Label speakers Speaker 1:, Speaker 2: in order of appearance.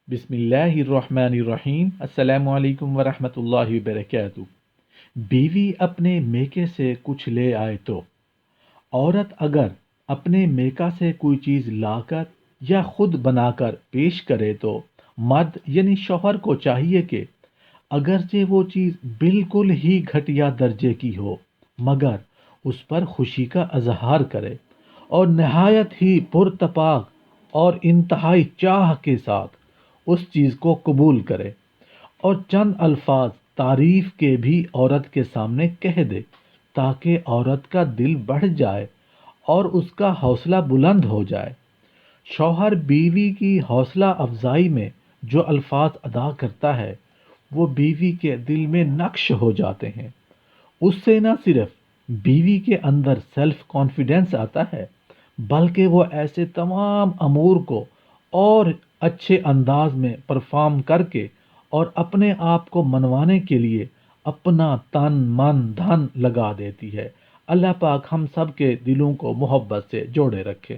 Speaker 1: بسم اللہ الرحمن الرحیم، السلام علیکم ورحمۃ اللہ وبرکاتہ۔ بیوی اپنے میکے سے کچھ لے آئے تو عورت اگر اپنے میکا سے کوئی چیز لا کر یا خود بنا کر پیش کرے تو مرد یعنی شوہر کو چاہیے کہ اگرچہ وہ چیز بالکل ہی گھٹیا درجے کی ہو مگر اس پر خوشی کا اظہار کرے اور نہایت ہی پرتپاک اور انتہائی چاہ کے ساتھ اس چیز کو قبول کرے اور چند الفاظ تعریف کے بھی عورت کے سامنے کہہ دے تاکہ عورت کا دل بڑھ جائے اور اس کا حوصلہ بلند ہو جائے۔ شوہر بیوی کی حوصلہ افزائی میں جو الفاظ ادا کرتا ہے وہ بیوی کے دل میں نقش ہو جاتے ہیں۔ اس سے نہ صرف بیوی کے اندر سیلف کانفیڈنس آتا ہے بلکہ وہ ایسے تمام امور کو اور اچھے انداز میں پرفارم کر کے اور اپنے آپ کو منوانے کے لیے اپنا تن من دھن لگا دیتی ہے۔ اللہ پاک ہم سب کے دلوں کو محبت سے جوڑے رکھے۔